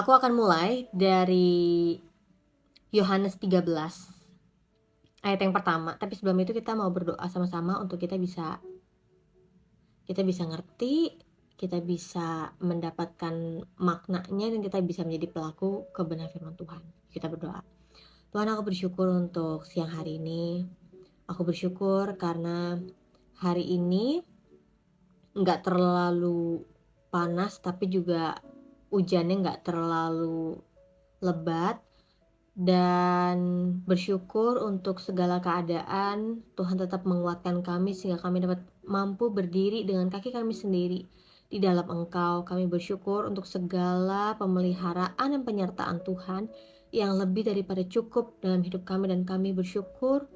Aku akan mulai dari Yohanes 13 ayat yang pertama. Tapi sebelum itu kita mau berdoa sama-sama untuk kita bisa ngerti, kita bisa mendapatkan maknanya, dan kita bisa menjadi pelaku kebenaran firman Tuhan. Kita berdoa. Tuhan, aku bersyukur untuk siang hari ini. Aku bersyukur karena hari ini nggak terlalu panas, tapi juga hujannya nggak terlalu lebat. Dan bersyukur untuk segala keadaan, Tuhan tetap menguatkan kami sehingga kami dapat mampu berdiri dengan kaki kami sendiri di dalam Engkau. Kami bersyukur untuk segala pemeliharaan dan penyertaan Tuhan yang lebih daripada cukup dalam hidup kami, dan kami bersyukur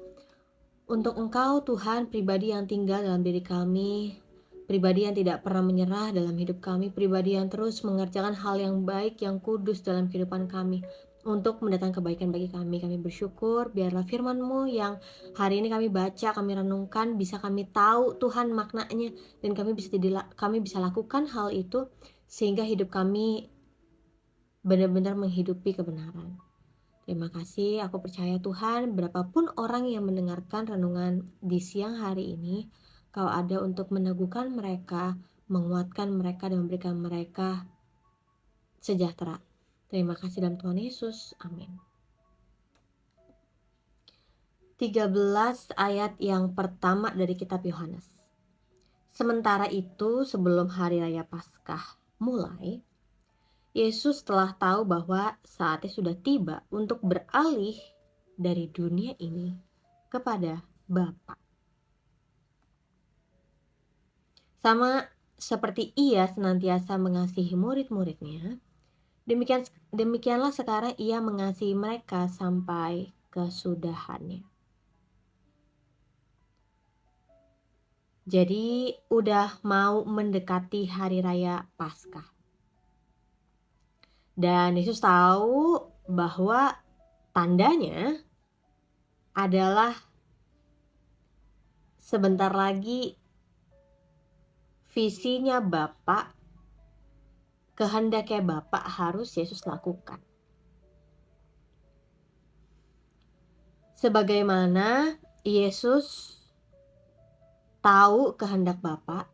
untuk Engkau Tuhan, pribadi yang tinggal dalam diri kami, pribadi yang tidak pernah menyerah dalam hidup kami, pribadi yang terus mengerjakan hal yang baik, yang kudus dalam kehidupan kami, untuk mendatangkan kebaikan bagi kami. Kami bersyukur, biarlah firman-Mu yang hari ini kami baca, kami renungkan, bisa kami tahu Tuhan maknanya, dan kami bisa lakukan hal itu, sehingga hidup kami benar-benar menghidupi kebenaran. Terima kasih, aku percaya Tuhan, berapapun orang yang mendengarkan renungan di siang hari ini, Kau ada untuk meneguhkan mereka, menguatkan mereka, dan memberikan mereka sejahtera. Terima kasih dalam Tuhan Yesus, amin. 13 ayat yang pertama dari kitab Yohanes. Sementara itu, sebelum hari raya Paskah mulai, Yesus telah tahu bahwa saatnya sudah tiba untuk beralih dari dunia ini kepada Bapa. Sama seperti Ia senantiasa mengasihi murid-muridnya, demikianlah sekarang Ia mengasihi mereka sampai kesudahannya. Jadi udah mau mendekati hari raya Paskah. Dan Yesus tahu bahwa tandanya adalah sebentar lagi visinya Bapa, kehendaknya Bapa harus Yesus lakukan. Sebagaimana Yesus tahu kehendak Bapa,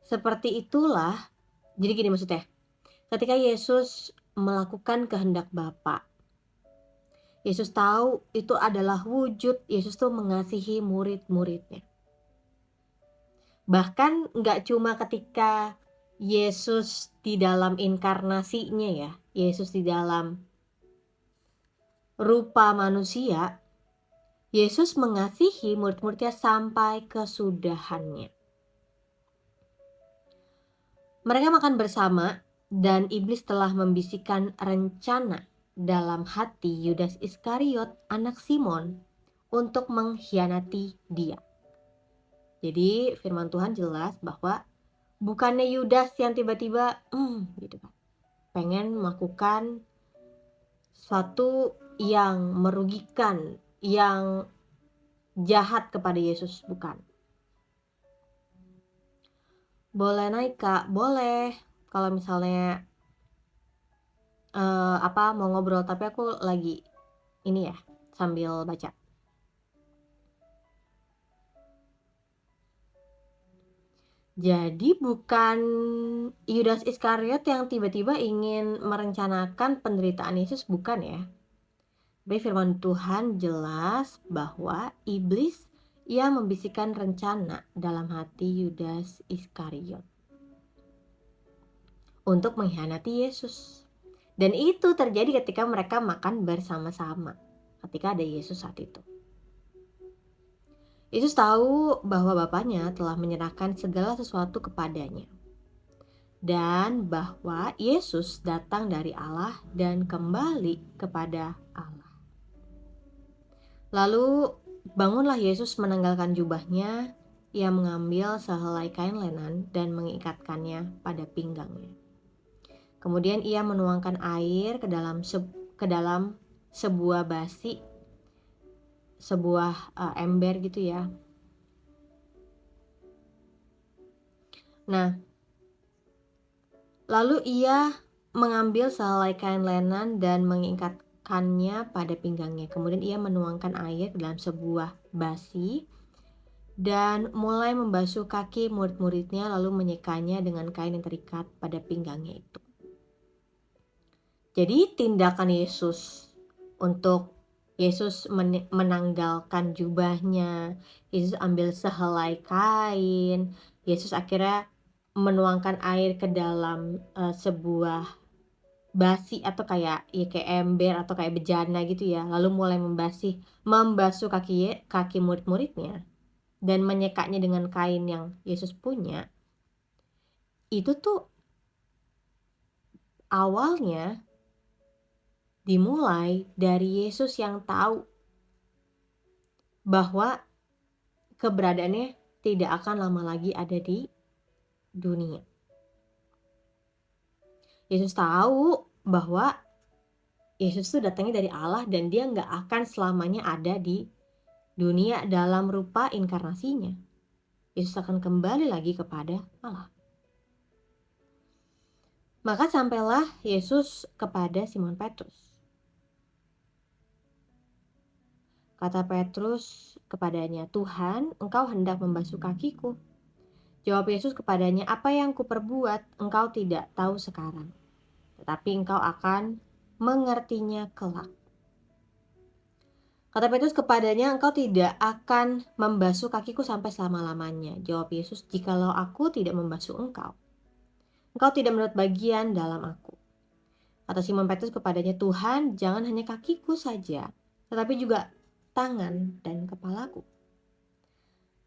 seperti itulah, jadi gini maksudnya, ketika Yesus melakukan kehendak Bapa, Yesus tahu itu adalah wujud Yesus tuh mengasihi murid-muridnya. Bahkan gak cuma ketika Yesus di dalam inkarnasinya ya, Yesus di dalam rupa manusia, Yesus mengasihi murid-muridnya sampai kesudahannya. Mereka makan bersama, dan iblis telah membisikkan rencana dalam hati Yudas Iskariot, anak Simon, untuk mengkhianati dia. Jadi firman Tuhan jelas bahwa bukannya Yudas yang tiba-tiba gitu kan, pengen melakukan sesuatu yang merugikan, yang jahat kepada Yesus, bukan. Boleh naik Kak? Boleh. Kalau misalnya mau ngobrol, tapi aku lagi ini ya, sambil baca. Jadi bukan Yudas Iskariot yang tiba-tiba ingin merencanakan penderitaan Yesus, bukan ya. Tapi firman Tuhan jelas bahwa iblis ia membisikkan rencana dalam hati Yudas Iskariot untuk mengkhianati Yesus. Dan itu terjadi ketika mereka makan bersama-sama, ketika ada Yesus saat itu. Yesus tahu bahwa Bapaknya telah menyerahkan segala sesuatu kepadanya, dan bahwa Yesus datang dari Allah dan kembali kepada Allah. Lalu bangunlah Yesus menanggalkan jubahnya. Ia mengambil sehelai kain lenan dan mengikatkannya pada pinggangnya. Kemudian ia menuangkan air ke dalam sebuah basi, sebuah ember gitu ya. Nah, lalu ia mengambil sehelai kain lenan dan mengikatkannya pada pinggangnya. Kemudian ia menuangkan air dalam sebuah basi dan mulai membasuh kaki murid-muridnya, lalu menyekanya dengan kain yang terikat pada pinggangnya itu. Jadi tindakan Yesus untuk Yesus menanggalkan jubahnya, Yesus ambil sehelai kain, Yesus akhirnya menuangkan air ke dalam sebuah basi atau kayak ember atau kayak bejana gitu ya, lalu mulai membasuh kaki murid-muridnya dan menyekanya dengan kain yang Yesus punya. Itu tuh awalnya dimulai dari Yesus yang tahu bahwa keberadaannya tidak akan lama lagi ada di dunia. Yesus tahu bahwa Yesus itu datangnya dari Allah dan dia nggak akan selamanya ada di dunia dalam rupa inkarnasinya. Yesus akan kembali lagi kepada Allah. Maka sampailah Yesus kepada Simon Petrus. Kata Petrus kepadanya, "Tuhan, engkau hendak membasuh kakiku." Jawab Yesus kepadanya, "Apa yang kuperbuat engkau tidak tahu sekarang, tetapi engkau akan mengertinya kelak." Kata Petrus kepadanya, "Engkau tidak akan membasuh kakiku sampai selama-lamanya." Jawab Yesus, "Jikalau aku tidak membasuh engkau, engkau tidak mendapat bagian dalam aku." Kata Simon Petrus kepadanya, "Tuhan, jangan hanya kakiku saja, tetapi juga tangan dan kepalaku."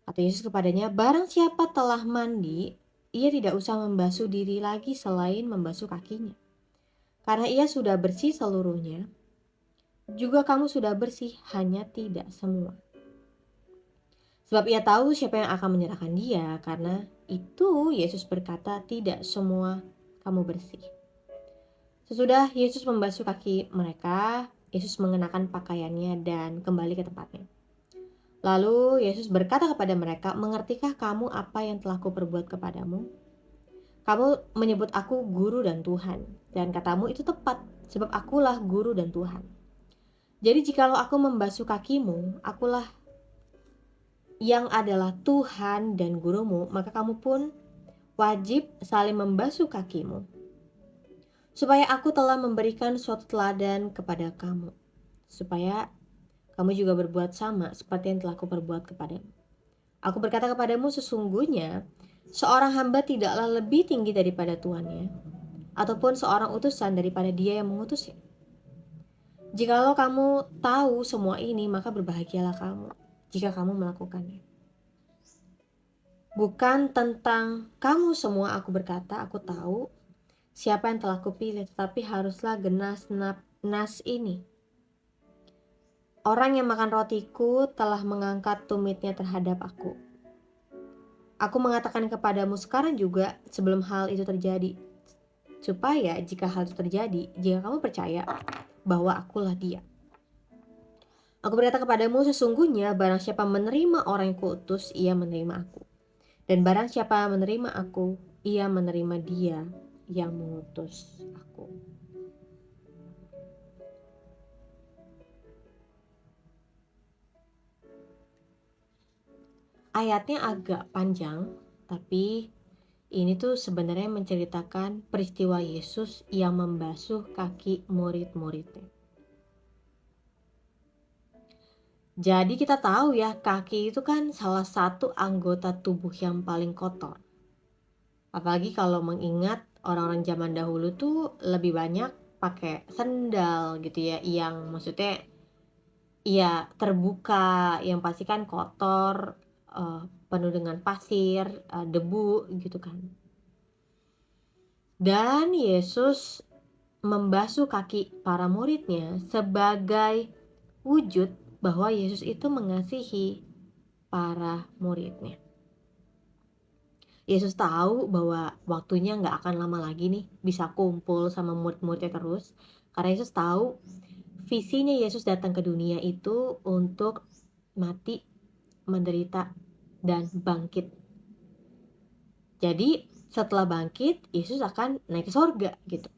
Kata Yesus kepadanya, "Barang siapa telah mandi, ia tidak usah membasuh diri lagi selain membasuh kakinya. Karena ia sudah bersih seluruhnya, juga kamu sudah bersih, hanya tidak semua." Sebab ia tahu siapa yang akan menyerahkan dia, karena itu Yesus berkata, "Tidak semua kamu bersih." Sesudah Yesus membasuh kaki mereka, Yesus mengenakan pakaiannya dan kembali ke tempatnya. Lalu Yesus berkata kepada mereka, "Mengertikah kamu apa yang telah kuperbuat kepadamu? Kamu menyebut aku guru dan Tuhan, dan katamu itu tepat, sebab akulah guru dan Tuhan. Jadi jikalau aku membasuh kakimu, akulah yang adalah Tuhan dan gurumu, maka kamu pun wajib saling membasuh kakimu. Supaya aku telah memberikan suatu teladan kepada kamu, supaya kamu juga berbuat sama seperti yang telah kuperbuat kepadamu. Aku berkata kepadamu, sesungguhnya seorang hamba tidaklah lebih tinggi daripada tuannya, ataupun seorang utusan daripada dia yang mengutusnya. Jikalau kamu tahu semua ini, maka berbahagialah kamu jika kamu melakukannya. Bukan tentang kamu semua aku berkata, aku tahu siapa yang telah kupilih, tetapi haruslah genas nas ini. Orang yang makan rotiku telah mengangkat tumitnya terhadap aku. Aku mengatakan kepadamu sekarang juga sebelum hal itu terjadi, supaya jika hal itu terjadi, jika kamu percaya bahwa akulah dia. Aku berkata kepadamu, sesungguhnya barang siapa menerima orang yang kuutus, ia menerima aku. Dan barang siapa menerima aku, ia menerima dia yang mengutus aku. Ayatnya agak panjang, tapi ini tuh sebenarnya menceritakan peristiwa Yesus yang membasuh kaki murid-muridnya. Jadi kita tahu ya, kaki itu kan salah satu anggota tubuh yang paling kotor. Apalagi kalau mengingat orang-orang zaman dahulu tuh lebih banyak pakai sendal gitu ya, yang maksudnya ya terbuka, yang pasti kan kotor, penuh dengan pasir, debu gitu kan. Dan Yesus membasuh kaki para muridnya sebagai wujud bahwa Yesus itu mengasihi para muridnya. Yesus tahu bahwa waktunya nggak akan lama lagi nih bisa kumpul sama murid-muridnya terus. Karena Yesus tahu visinya Yesus datang ke dunia itu untuk mati, menderita, dan bangkit. Jadi setelah bangkit, Yesus akan naik ke sorga gitu.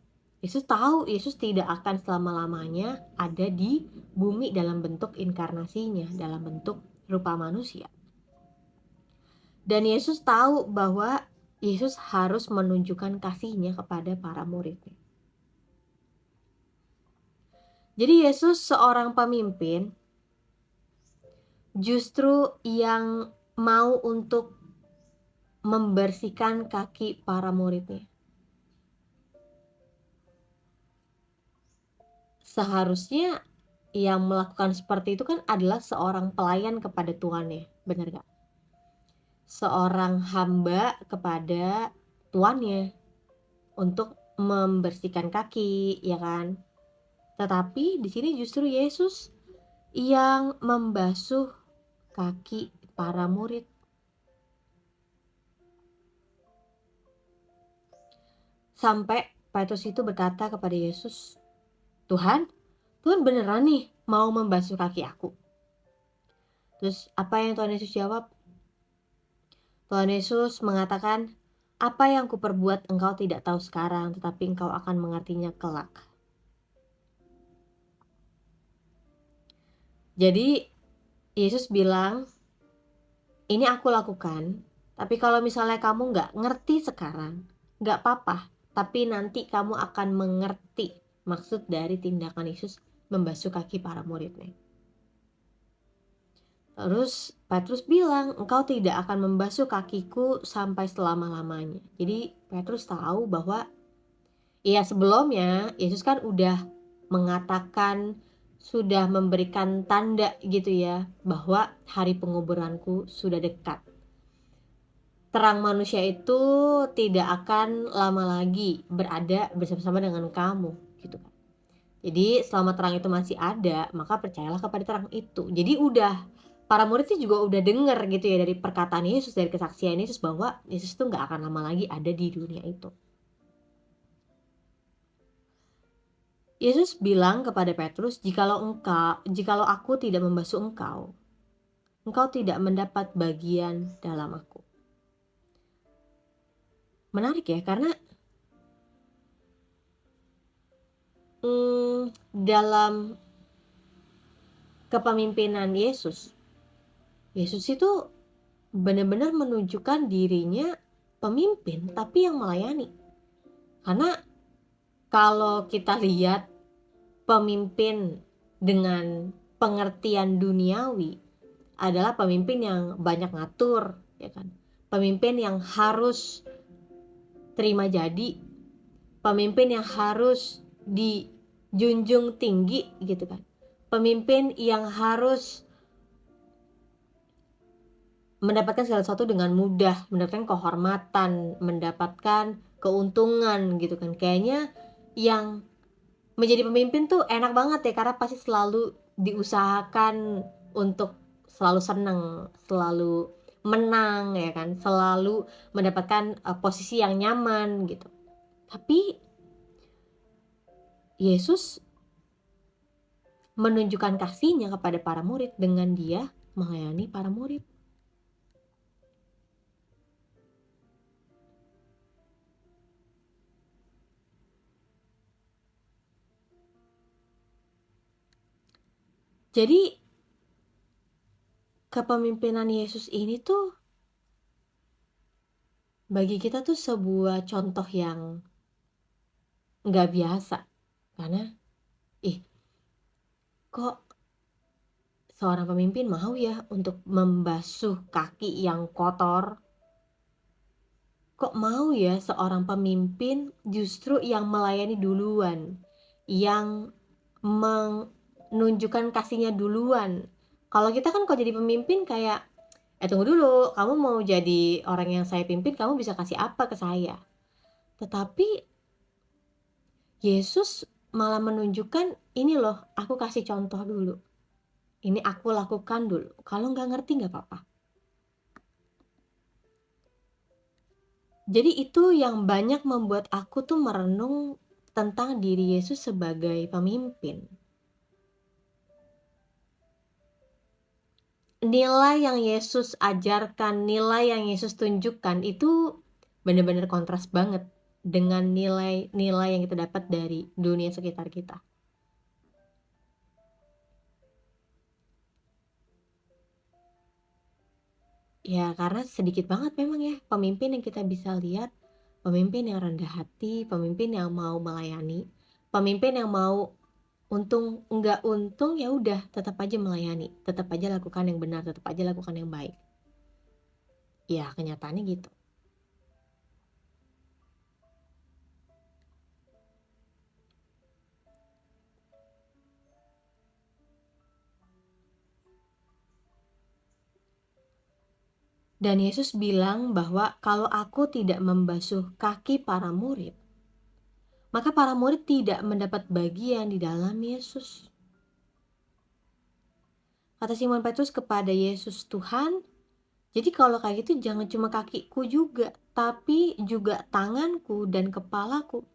Yesus tahu Yesus tidak akan selama-lamanya ada di bumi dalam bentuk inkarnasinya, dalam bentuk rupa manusia. Dan Yesus tahu bahwa Yesus harus menunjukkan kasihnya kepada para muridnya. Jadi Yesus seorang pemimpin justru yang mau untuk membersihkan kaki para muridnya. Seharusnya yang melakukan seperti itu kan adalah seorang pelayan kepada Tuannya, benar gak? Seorang hamba kepada tuannya untuk membersihkan kaki, ya kan? Tetapi di sini justru Yesus yang membasuh kaki para murid. Sampai Petrus itu berkata kepada Yesus, Tuhan beneran nih mau membasuh kaki aku. Terus apa yang Tuhan Yesus jawab? Tuhan Yesus mengatakan, apa yang kuperbuat engkau tidak tahu sekarang, tetapi engkau akan mengertinya kelak. Jadi Yesus bilang, ini aku lakukan, tapi kalau misalnya kamu gak ngerti sekarang, gak apa-apa, tapi nanti kamu akan mengerti maksud dari tindakan Yesus membasuh kaki para muridnya. Terus Petrus bilang, engkau tidak akan membasuh kakiku sampai selama-lamanya. Jadi Petrus tahu bahwa ya sebelumnya Yesus kan udah mengatakan, sudah memberikan tanda gitu ya, bahwa hari penguburanku sudah dekat. Terang manusia itu tidak akan lama lagi berada bersama-sama dengan kamu gitu kan. Jadi selama terang itu masih ada, maka percayalah kepada terang itu. Jadi para murid itu juga udah denger gitu ya dari perkataan Yesus, dari kesaksian Yesus bahwa Yesus tuh gak akan lama lagi ada di dunia itu. Yesus bilang kepada Petrus, jikalau aku tidak membasuh engkau tidak mendapat bagian dalam aku. Menarik ya, karena dalam kepemimpinan Yesus itu benar-benar menunjukkan dirinya pemimpin tapi yang melayani. Karena kalau kita lihat pemimpin dengan pengertian duniawi adalah pemimpin yang banyak ngatur, ya kan? Pemimpin yang harus terima jadi, pemimpin yang harus dijunjung tinggi gitu kan. Pemimpin yang harus mendapatkan segala sesuatu dengan mudah, mendapatkan kehormatan, mendapatkan keuntungan gitu kan. Kayaknya yang menjadi pemimpin tuh enak banget ya, karena pasti selalu diusahakan untuk selalu senang, selalu menang ya kan, selalu mendapatkan posisi yang nyaman gitu. Tapi Yesus menunjukkan kasihnya kepada para murid dengan dia melayani para murid. Jadi kepemimpinan Yesus ini tuh bagi kita tuh sebuah contoh yang gak biasa. Karena kok seorang pemimpin mau ya untuk membasuh kaki yang kotor? Kok mau ya seorang pemimpin justru yang melayani duluan, yang menunjukkan kasihnya duluan? Kalau kita kan kalau jadi pemimpin kayak, tunggu dulu, kamu mau jadi orang yang saya pimpin, kamu bisa kasih apa ke saya? Tetapi Yesus malah menunjukkan, ini loh, aku kasih contoh dulu. Ini aku lakukan dulu. Kalau nggak ngerti nggak apa-apa. Jadi itu yang banyak membuat aku tuh merenung tentang diri Yesus sebagai pemimpin. Nilai yang Yesus ajarkan, nilai yang Yesus tunjukkan itu benar-benar kontras banget dengan nilai-nilai yang kita dapat dari dunia sekitar kita. Ya karena sedikit banget memang ya pemimpin yang kita bisa lihat, pemimpin yang rendah hati, pemimpin yang mau melayani, pemimpin yang mau untung enggak untung ya udah tetap aja melayani, tetap aja lakukan yang benar, tetap aja lakukan yang baik. Ya kenyataannya gitu. Dan Yesus bilang bahwa kalau aku tidak membasuh kaki para murid, maka para murid tidak mendapat bagian di dalam Yesus. Kata Simon Petrus kepada Yesus, Tuhan, jadi kalau kayak gitu jangan cuma kakiku juga, tapi juga tanganku dan kepalaku.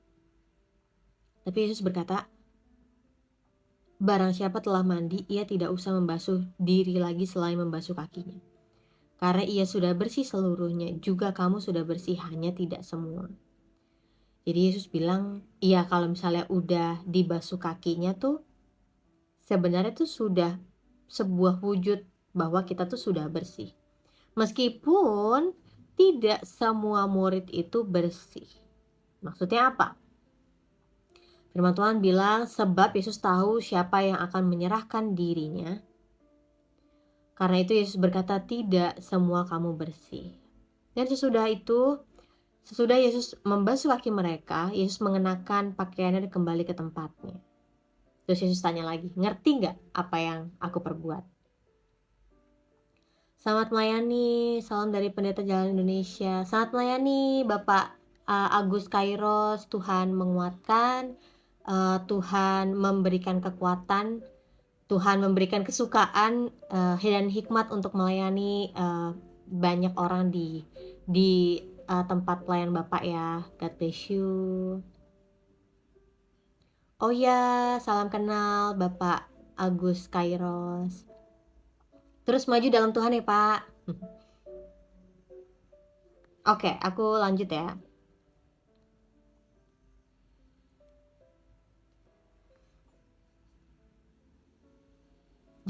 Tapi Yesus berkata, barang siapa telah mandi, ia tidak usah membasuh diri lagi selain membasuh kakinya. Karena ia sudah bersih seluruhnya, juga kamu sudah bersih, hanya tidak semua. Jadi Yesus bilang, iya kalau misalnya udah dibasuh kakinya tuh, sebenarnya tuh sudah sebuah wujud bahwa kita tuh sudah bersih. Meskipun tidak semua murid itu bersih. Maksudnya apa? Firman Tuhan bilang, sebab Yesus tahu siapa yang akan menyerahkan dirinya. Karena itu Yesus berkata, tidak semua kamu bersih. Dan sesudah Yesus membasuh kaki mereka, Yesus mengenakan pakaiannya dan kembali ke tempatnya. Terus Yesus tanya lagi, ngerti gak apa yang aku perbuat? Selamat melayani, salam dari Pendeta Jalan Indonesia. Selamat melayani Bapak Agus Kairos, Tuhan menguatkan, Tuhan memberikan kekuatan, Tuhan memberikan kesukaan dan hikmat untuk melayani banyak orang di tempat pelayan Bapak ya. God bless you. Oh ya, salam kenal Bapak Agus Kairos. Terus maju dalam Tuhan ya Pak. Oke, aku lanjut ya.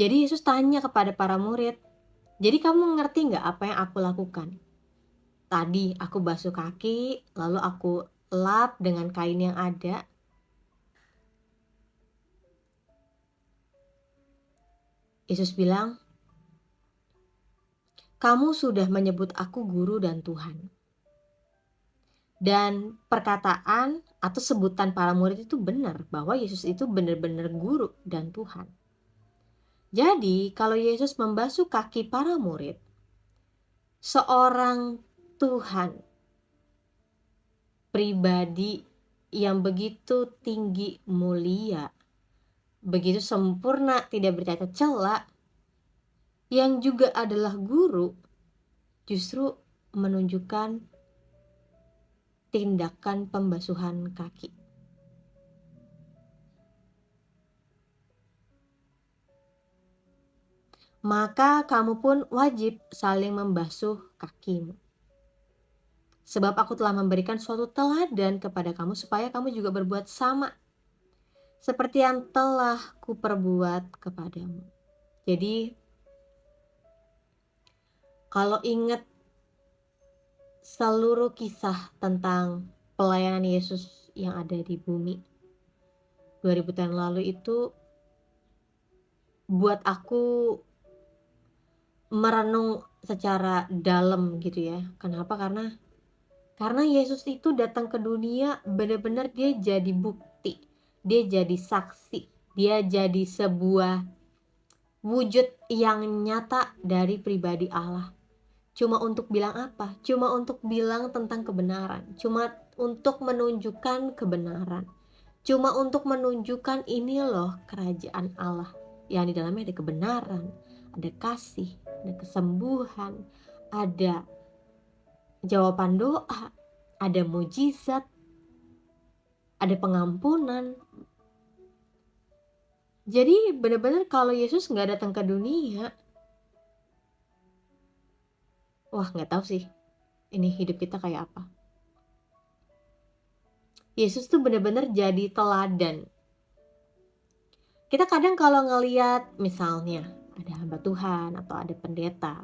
Jadi Yesus tanya kepada para murid, jadi kamu ngerti gak apa yang aku lakukan? Tadi aku basuh kaki, lalu aku lap dengan kain yang ada. Yesus bilang, kamu sudah menyebut aku guru dan Tuhan. Dan perkataan atau sebutan para murid itu benar, bahwa Yesus itu benar-benar guru dan Tuhan. Jadi kalau Yesus membasuh kaki para murid, seorang Tuhan pribadi yang begitu tinggi mulia, begitu sempurna, tidak bercacat celah, yang juga adalah guru, justru menunjukkan tindakan pembasuhan kaki. Maka kamu pun wajib saling membasuh kakimu. Sebab aku telah memberikan suatu teladan kepada kamu supaya kamu juga berbuat sama seperti yang telah kuperbuat kepadamu. Jadi kalau ingat seluruh kisah tentang pelayanan Yesus yang ada di bumi 2000 tahun lalu itu buat aku merenung secara dalam gitu ya. Kenapa? Karena Yesus itu datang ke dunia benar-benar dia jadi bukti, dia jadi saksi, dia jadi sebuah wujud yang nyata dari pribadi Allah. Cuma untuk bilang apa? Cuma untuk bilang tentang kebenaran, cuma untuk menunjukkan kebenaran, cuma untuk menunjukkan ini loh kerajaan Allah yang di dalamnya ada kebenaran, ada kasih, ada kesembuhan, ada jawaban doa, ada mujizat, ada pengampunan. Jadi benar-benar kalau Yesus nggak datang ke dunia, wah nggak tahu sih ini hidup kita kayak apa. Yesus tuh bener-bener jadi teladan. Kita kadang kalau ngelihat misalnya ada hamba Tuhan atau ada pendeta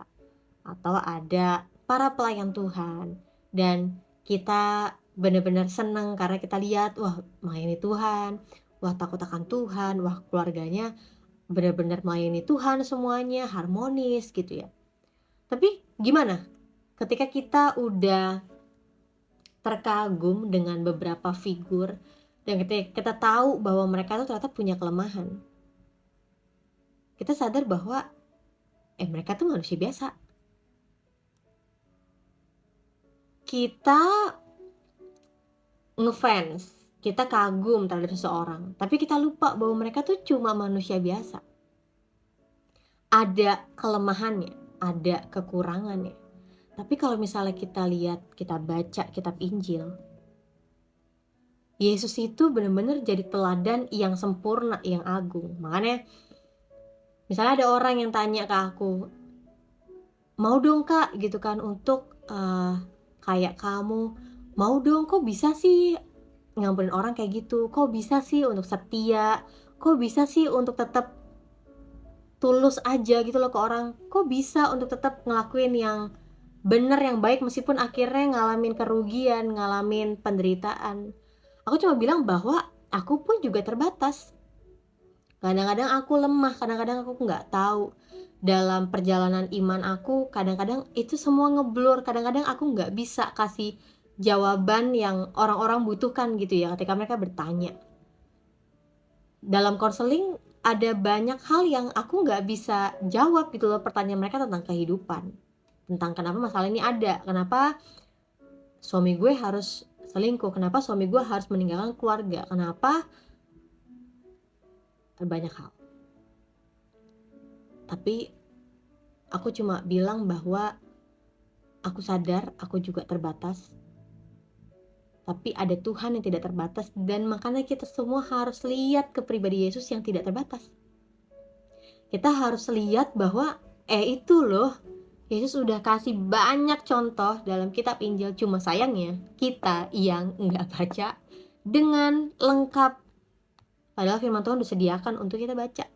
atau ada para pelayan Tuhan dan kita benar-benar senang karena kita lihat, wah melayani Tuhan, wah takut akan Tuhan, wah keluarganya benar-benar melayani Tuhan semuanya harmonis gitu ya. Tapi gimana ketika kita udah terkagum dengan beberapa figur dan kita tahu bahwa mereka tuh ternyata punya kelemahan, kita sadar bahwa mereka tuh manusia biasa. Kita ngefans, kita kagum terhadap seseorang, tapi kita lupa bahwa mereka tuh cuma manusia biasa. Ada kelemahannya, ada kekurangannya. Tapi kalau misalnya kita lihat, kita baca kitab Injil, Yesus itu benar-benar jadi teladan yang sempurna, yang agung. Makanya misalnya ada orang yang tanya ke aku, mau dong kak gitu kan untuk kayak kamu, mau dong kok bisa sih ngampunin orang kayak gitu, kok bisa sih untuk setia, kok bisa sih untuk tetap tulus aja gitu loh ke orang, kok bisa untuk tetap ngelakuin yang bener, yang baik meskipun akhirnya ngalamin kerugian, ngalamin penderitaan. Aku cuma bilang bahwa aku pun juga terbatas. Kadang-kadang aku lemah, kadang-kadang aku nggak tahu. Dalam perjalanan iman aku, kadang-kadang itu semua ngeblur, kadang-kadang aku nggak bisa kasih jawaban yang orang-orang butuhkan gitu ya ketika mereka bertanya. Dalam konseling ada banyak hal yang aku nggak bisa jawab gitu loh, pertanyaan mereka tentang kehidupan, tentang kenapa masalah ini ada, kenapa suami gue harus selingkuh, kenapa suami gue harus meninggalkan keluarga, kenapa banyak hal. Tapi aku cuma bilang bahwa aku sadar aku juga terbatas, tapi ada Tuhan yang tidak terbatas, dan makanya kita semua harus lihat ke pribadi Yesus yang tidak terbatas. Kita harus lihat bahwa itu loh, Yesus udah kasih banyak contoh dalam kitab Injil, cuma sayangnya kita yang nggak baca dengan lengkap. Padahal firman Tuhan udah sediakan untuk kita baca.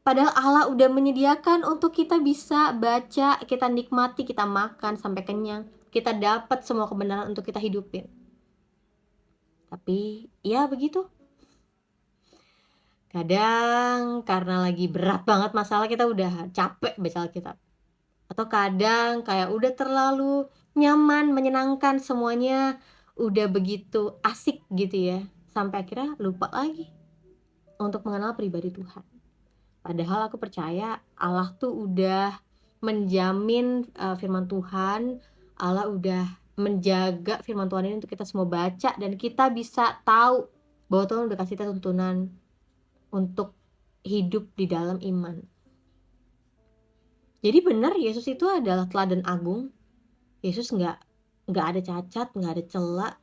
Padahal Allah udah menyediakan untuk kita bisa baca, kita nikmati, kita makan sampai kenyang, kita dapat semua kebenaran untuk kita hidupin. Tapi ya begitu. Kadang karena lagi berat banget masalah, kita udah capek baca Alkitab. Atau kadang kayak udah terlalu nyaman, menyenangkan, semuanya udah begitu asik gitu ya, sampai akhirnya lupa lagi untuk mengenal pribadi Tuhan. Padahal aku percaya Allah tuh udah menjamin firman Tuhan, Allah udah menjaga firman Tuhan ini untuk kita semua baca, dan kita bisa tahu bahwa Tuhan udah kasih kita tuntunan untuk hidup di dalam iman. Jadi benar, Yesus itu adalah teladan agung. Yesus nggak ada cacat, nggak ada celah.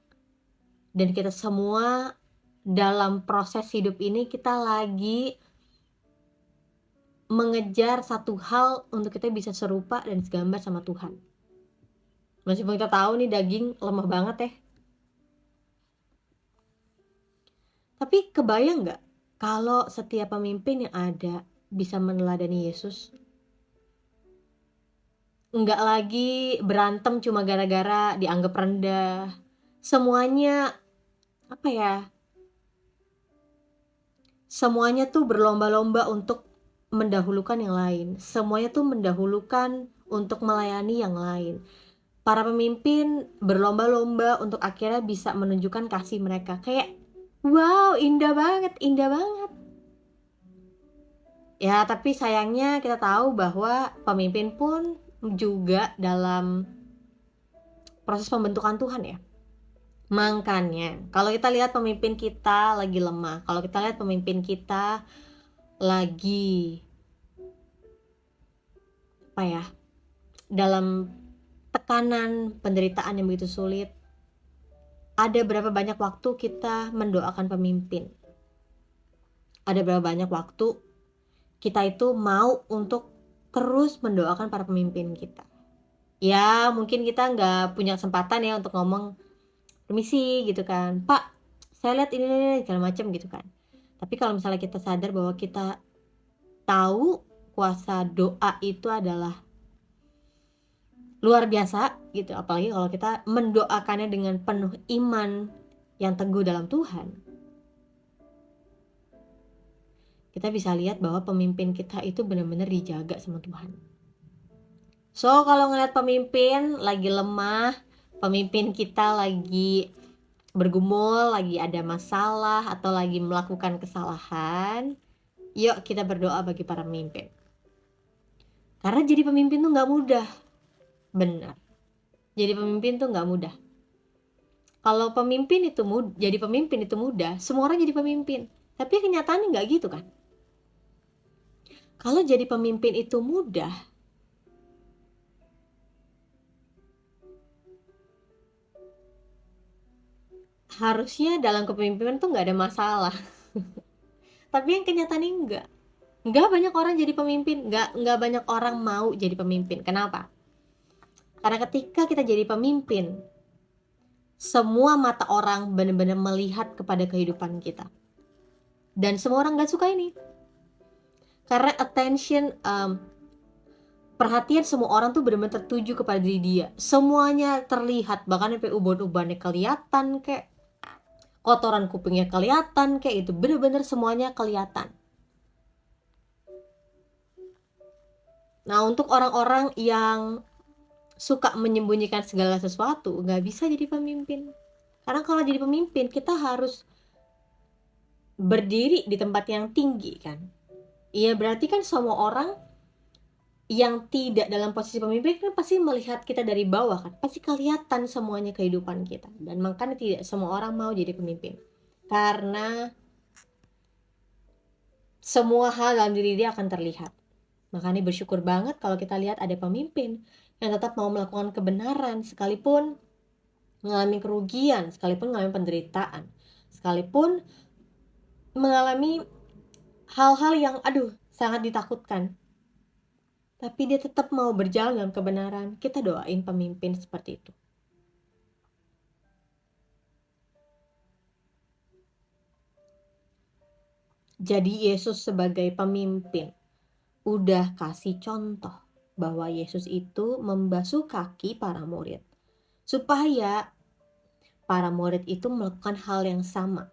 Dan kita semua dalam proses hidup ini kita lagi mengejar satu hal untuk kita bisa serupa dan segambar sama Tuhan. Meskipun kita tahu nih daging lemah banget ya. Tapi kebayang nggak kalau setiap pemimpin yang ada bisa meneladani Yesus? Nggak lagi berantem cuma gara-gara dianggap rendah. Semuanya, apa ya, semuanya tuh berlomba-lomba untuk mendahulukan yang lain. Semuanya tuh mendahulukan untuk melayani yang lain. Para pemimpin berlomba-lomba untuk akhirnya bisa menunjukkan kasih mereka. Kayak, wow, indah banget, indah banget. Ya, tapi sayangnya kita tahu bahwa pemimpin pun juga dalam proses pembentukan Tuhan ya. Makanya kalau kita lihat pemimpin kita lagi lemah, kalau kita lihat pemimpin kita lagi apa ya, dalam tekanan penderitaan yang begitu sulit, ada berapa banyak waktu kita mendoakan pemimpin? Ada berapa banyak waktu kita itu mau untuk terus mendoakan para pemimpin kita? Ya mungkin kita nggak punya kesempatan ya untuk ngomong, permisi gitu kan, Pak saya lihat ini segala macam gitu kan. Tapi kalau misalnya kita sadar bahwa kita tahu kuasa doa itu adalah luar biasa gitu, apalagi kalau kita mendoakannya dengan penuh iman yang teguh dalam Tuhan, kita bisa lihat bahwa pemimpin kita itu benar-benar dijaga sama Tuhan. So kalau ngeliat pemimpin lagi lemah, pemimpin kita lagi bergumul, lagi ada masalah, atau lagi melakukan kesalahan, yuk kita berdoa bagi para pemimpin. Karena jadi pemimpin tuh gak mudah. Benar. Jadi pemimpin tuh gak mudah. Kalau jadi pemimpin itu mudah, semua orang jadi pemimpin. Tapi kenyataannya gak gitu kan. Kalau jadi pemimpin itu mudah, harusnya dalam kepemimpinan tuh gak ada masalah. Tapi yang kenyataannya enggak. Enggak banyak orang jadi pemimpin, enggak banyak orang mau jadi pemimpin. Kenapa? Karena ketika kita jadi pemimpin, semua mata orang benar-benar melihat kepada kehidupan kita. Dan semua orang gak suka ini. Karena perhatian semua orang tuh benar-benar tertuju kepada diri dia. Semuanya terlihat, bahkan sampai uban-ubannya kelihatan kayak, kotoran kupingnya kelihatan kayak itu, benar-benar semuanya kelihatan. Nah, untuk orang-orang yang suka menyembunyikan segala sesuatu, gak bisa jadi pemimpin. Karena kalau jadi pemimpin, kita harus berdiri di tempat yang tinggi kan. Iya, berarti kan semua orang yang tidak dalam posisi pemimpin kan pasti melihat kita dari bawah kan. Pasti kelihatan semuanya kehidupan kita. Dan makanya tidak semua orang mau jadi pemimpin. Karena semua hal dalam diri dia akan terlihat. Makanya bersyukur banget kalau kita lihat ada pemimpin yang tetap mau melakukan kebenaran sekalipun mengalami kerugian, sekalipun mengalami penderitaan, sekalipun mengalami hal-hal yang sangat ditakutkan. Tapi dia tetap mau berjalan dalam kebenaran. Kita doain pemimpin seperti itu. Jadi Yesus sebagai pemimpin udah kasih contoh bahwa Yesus itu membasuh kaki para murid supaya para murid itu melakukan hal yang sama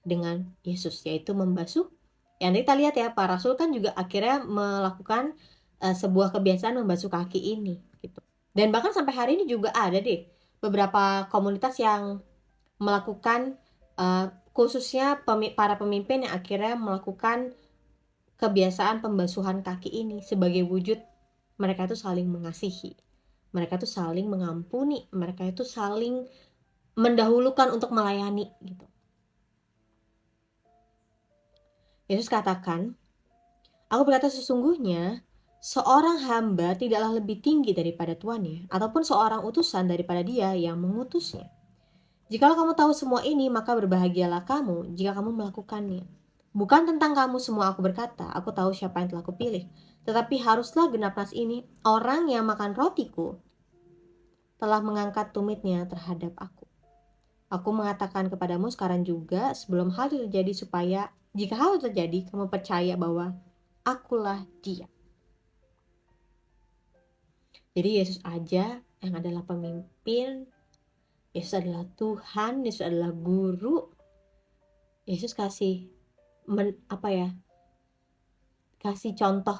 dengan Yesus, yaitu membasuh. Yang kita lihat ya, para rasul kan juga akhirnya melakukan sebuah kebiasaan membasuh kaki ini gitu. Dan bahkan sampai hari ini juga ada deh beberapa komunitas yang melakukan khususnya para pemimpin yang akhirnya melakukan kebiasaan pembasuhan kaki ini sebagai wujud mereka itu saling mengasihi, mereka itu saling mengampuni, mereka itu saling mendahulukan untuk melayani gitu. Yesus katakan, aku berkata sesungguhnya seorang hamba tidaklah lebih tinggi daripada tuannya, ataupun seorang utusan daripada dia yang mengutusnya. Jikalau kamu tahu semua ini, maka berbahagialah kamu jika kamu melakukannya. Bukan tentang kamu semua aku berkata, aku tahu siapa yang telah kupilih. Tetapi haruslah genap nas ini, orang yang makan rotiku telah mengangkat tumitnya terhadap aku. Aku mengatakan kepadamu sekarang juga sebelum hal itu terjadi, supaya jika hal itu terjadi, kamu percaya bahwa akulah dia. Jadi Yesus aja yang adalah pemimpin, Yesus adalah Tuhan, Yesus adalah guru. Yesus kasih kasih contoh.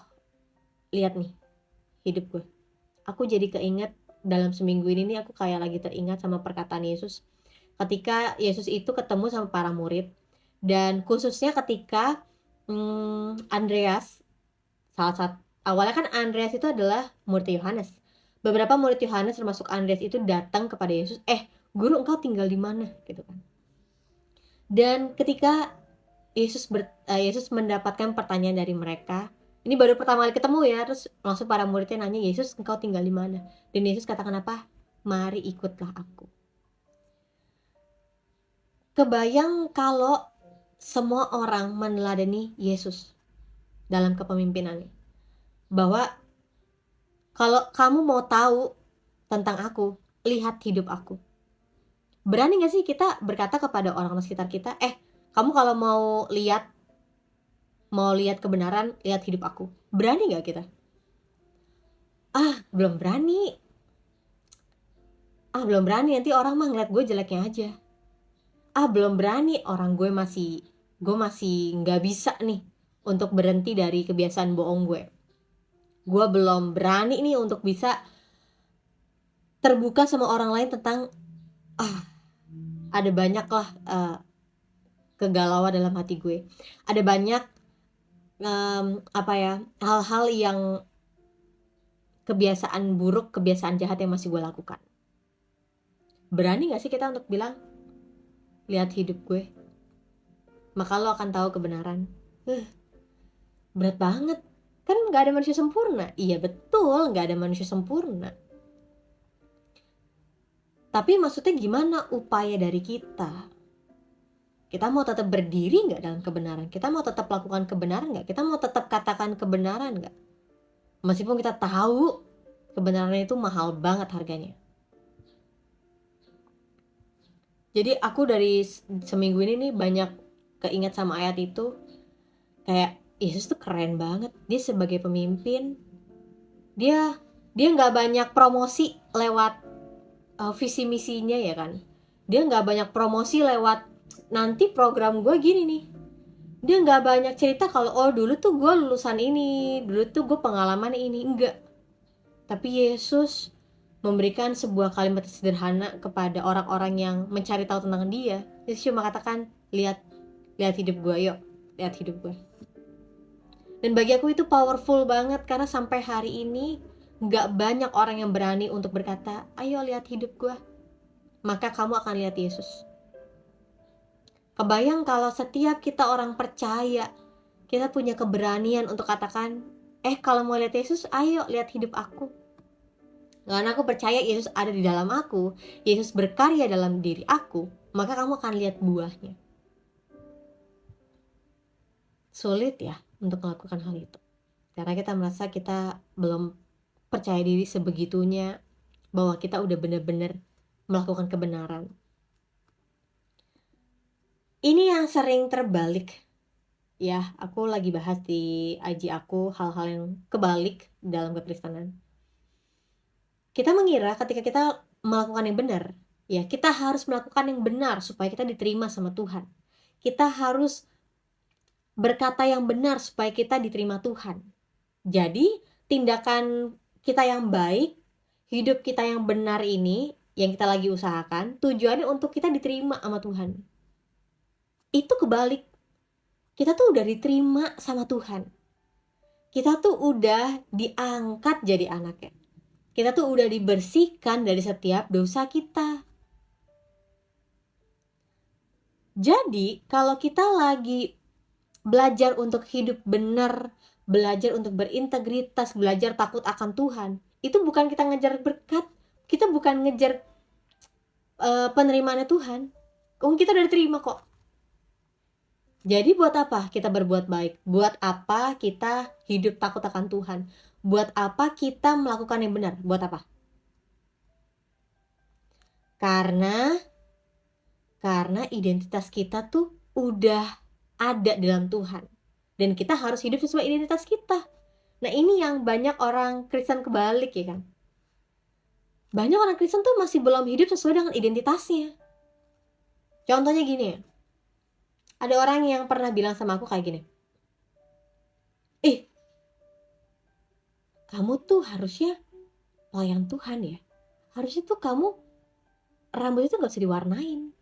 Lihat nih hidup gue, aku jadi keinget dalam seminggu ini nih, aku kayak lagi teringat sama perkataan Yesus ketika Yesus itu ketemu sama para murid, dan khususnya ketika Andreas, awalnya kan Andreas itu adalah murid Yohanes. Beberapa murid Yohanes termasuk Andreas itu datang kepada Yesus, guru, engkau tinggal di mana gitu kan. Dan ketika Yesus mendapatkan pertanyaan dari mereka, ini baru pertama kali ketemu ya, terus langsung para muridnya nanya, Yesus engkau tinggal di mana? Dan Yesus katakan apa? Mari ikutlah aku. Kebayang kalau semua orang meneladani Yesus dalam kepemimpinannya, bahwa kalau kamu mau tahu tentang aku, lihat hidup aku. Berani nggak sih kita berkata kepada orang sekitar kita, kamu kalau mau lihat kebenaran, lihat hidup aku. Berani nggak kita? Belum berani. Belum berani, nanti orang mah ngeliat gue jeleknya aja. Belum berani, orang gue masih nggak bisa nih untuk berhenti dari kebiasaan bohong gue. Gue belum berani nih untuk bisa terbuka sama orang lain tentang ada banyak lah kegalauan dalam hati gue. Ada banyak hal-hal yang kebiasaan buruk, kebiasaan jahat yang masih gue lakukan. Berani gak sih kita untuk bilang, lihat hidup gue, maka lo akan tahu kebenaran. Berat banget. Kan gak ada manusia sempurna. Iya betul, gak ada manusia sempurna. Tapi maksudnya gimana upaya dari kita? Kita mau tetap berdiri gak dalam kebenaran? Kita mau tetap lakukan kebenaran gak? Kita mau tetap katakan kebenaran gak? Meskipun kita tahu kebenaran itu mahal banget harganya. Jadi aku dari seminggu ini nih banyak keinget sama ayat itu. Kayak Yesus tuh keren banget. Dia sebagai pemimpin, dia gak banyak promosi lewat visi misinya ya kan. Dia gak banyak promosi lewat nanti program gue gini nih. Dia gak banyak cerita kalau dulu tuh gue lulusan ini, dulu tuh gue pengalaman ini. Enggak. Tapi Yesus memberikan sebuah kalimat sederhana kepada orang-orang yang mencari tahu tentang dia. Yesus cuma katakan, lihat hidup gue, yuk, lihat hidup gue. Dan bagi aku itu powerful banget, karena sampai hari ini gak banyak orang yang berani untuk berkata, ayo lihat hidup gue, maka kamu akan lihat Yesus. Kebayang kalau setiap kita orang percaya, kita punya keberanian untuk katakan, kalau mau lihat Yesus, ayo lihat hidup aku. Karena aku percaya Yesus ada di dalam aku, Yesus berkarya dalam diri aku, maka kamu akan lihat buahnya. Sulit ya untuk melakukan hal itu, karena kita merasa kita belum percaya diri sebegitunya bahwa kita udah benar-benar melakukan kebenaran. Ini yang sering terbalik ya, aku lagi bahas di IG aku hal-hal yang kebalik dalam kekristenan. Kita mengira ketika kita melakukan yang benar, ya kita harus melakukan yang benar supaya kita diterima sama Tuhan. Kita harus berkata yang benar supaya kita diterima Tuhan. Jadi tindakan kita yang baik, hidup kita yang benar ini, yang kita lagi usahakan, tujuannya untuk kita diterima sama Tuhan. Itu kebalik. Kita tuh udah diterima sama Tuhan. Kita tuh udah diangkat jadi anaknya. Kita tuh udah dibersihkan dari setiap dosa kita. Jadi kalau kita lagi belajar untuk hidup benar, belajar untuk berintegritas, belajar takut akan Tuhan, itu bukan kita ngejar berkat, kita bukan ngejar penerimaannya Tuhan. Kita udah diterima kok. Jadi buat apa kita berbuat baik? Buat apa kita hidup takut akan Tuhan? Buat apa kita melakukan yang benar? Buat apa? Karena identitas kita tuh udah ada dalam Tuhan. Dan kita harus hidup sesuai identitas kita. Nah ini yang banyak orang Kristen kebalik ya kan. Banyak orang Kristen tuh masih belum hidup sesuai dengan identitasnya. Contohnya gini ya. Ada orang yang pernah bilang sama aku kayak gini. Kamu tuh harusnya pelayan Tuhan ya. Harusnya tuh kamu rambut itu gak usah diwarnain.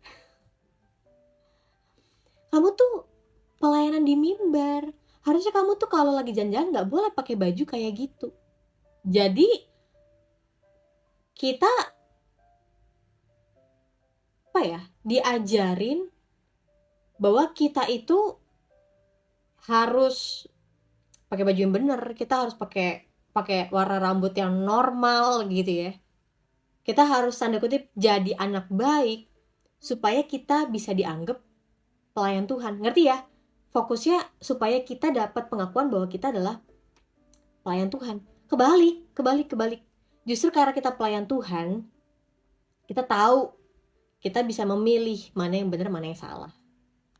Kamu tuh pelayanan di mimbar. Harusnya kamu tuh kalau lagi jalan-jalan gak boleh pakai baju kayak gitu. Jadi kita diajarin bahwa kita itu harus pakai baju yang benar, kita harus pakai warna rambut yang normal gitu ya. Kita harus tanda kutip jadi anak baik supaya kita bisa dianggap pelayan Tuhan. Ngerti ya? Fokusnya supaya kita dapat pengakuan bahwa kita adalah pelayan Tuhan. Kebalik. Justru karena kita pelayan Tuhan, kita tahu kita bisa memilih mana yang benar, mana yang salah.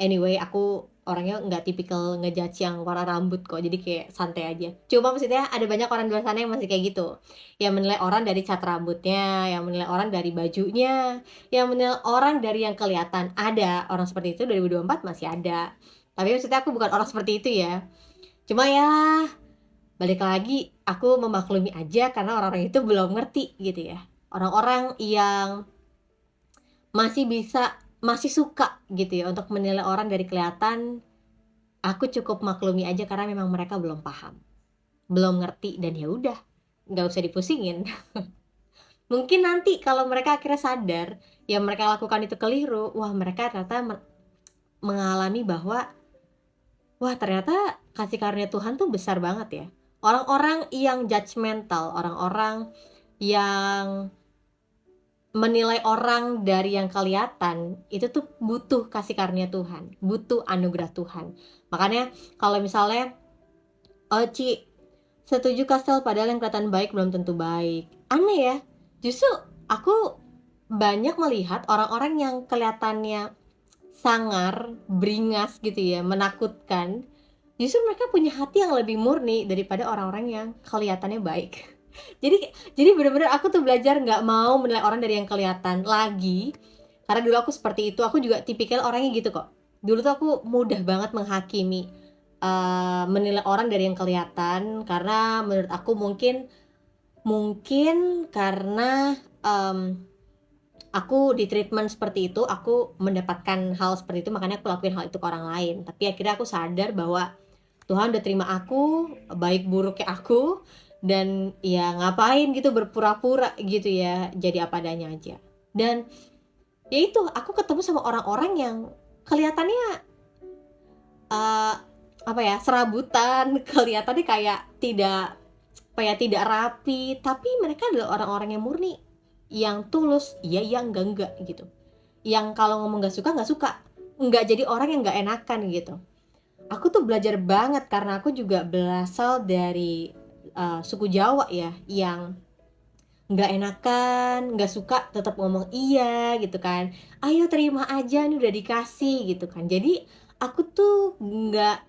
Anyway, aku orangnya nggak tipikal ngejudge yang warna rambut kok, jadi kayak santai aja. Cuma maksudnya ada banyak orang di luar sana yang masih kayak gitu, yang menilai orang dari cat rambutnya, yang menilai orang dari bajunya, yang menilai orang dari yang kelihatan. Ada orang seperti itu, 2024 masih ada. Tapi maksudnya aku bukan orang seperti itu ya. Cuma ya, balik lagi, aku memaklumi aja karena orang-orang itu belum ngerti gitu ya. Orang-orang yang masih suka gitu ya untuk menilai orang dari kelihatan, aku cukup maklumi aja karena memang mereka belum paham, belum ngerti, dan ya udah, nggak usah dipusingin. Mungkin nanti kalau mereka akhirnya sadar yang mereka lakukan itu keliru, wah mereka ternyata mengalami bahwa wah ternyata kasih karunia Tuhan tuh besar banget ya. Orang-orang yang judgmental, orang-orang yang menilai orang dari yang kelihatan, itu tuh butuh kasih karunia Tuhan, butuh anugerah Tuhan. Makanya kalau misalnya, "Oh Ci, setuju kastel padahal yang kelihatan baik belum tentu baik." Aneh ya, justru aku banyak melihat orang-orang yang kelihatannya sangar, beringas gitu ya, menakutkan, justru mereka punya hati yang lebih murni daripada orang-orang yang kelihatannya baik. Jadi bener-bener aku tuh belajar nggak mau menilai orang dari yang kelihatan lagi, karena dulu aku seperti itu. Aku juga tipikal orangnya gitu kok. Dulu tuh aku mudah banget menghakimi, menilai orang dari yang kelihatan, karena menurut aku mungkin karena aku di treatment seperti itu, aku mendapatkan hal seperti itu, makanya aku lakuin hal itu ke orang lain. Tapi akhirnya aku sadar bahwa Tuhan udah terima aku, baik buruknya aku, dan ya ngapain gitu berpura-pura gitu ya, jadi apa adanya aja. Dan ya itu, aku ketemu sama orang-orang yang kelihatannya uh, apa ya, serabutan, kelihatannya kayak tidak rapi, tapi mereka adalah orang-orang yang murni, yang tulus, iya iya enggak gitu, yang kalau ngomong nggak suka, nggak jadi orang yang nggak enakan gitu. Aku tuh belajar banget karena aku juga berasal dari suku Jawa ya, yang nggak enakan, nggak suka, tetap ngomong iya gitu kan, ayo terima aja nih udah dikasih gitu kan. Jadi aku tuh nggak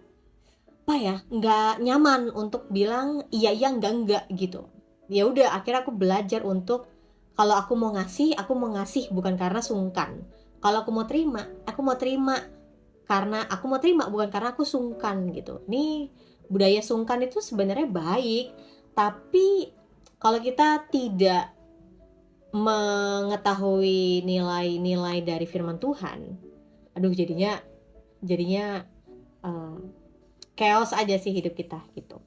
nyaman untuk bilang iya iya enggak gitu. Ya udah, akhirnya aku belajar untuk kalau aku mau ngasih bukan karena sungkan. Kalau aku mau terima karena aku mau terima, bukan karena aku sungkan gitu. Nih, budaya sungkan itu sebenarnya baik, tapi kalau kita tidak mengetahui nilai-nilai dari firman Tuhan, aduh jadinya uh, chaos aja sih hidup kita gitu.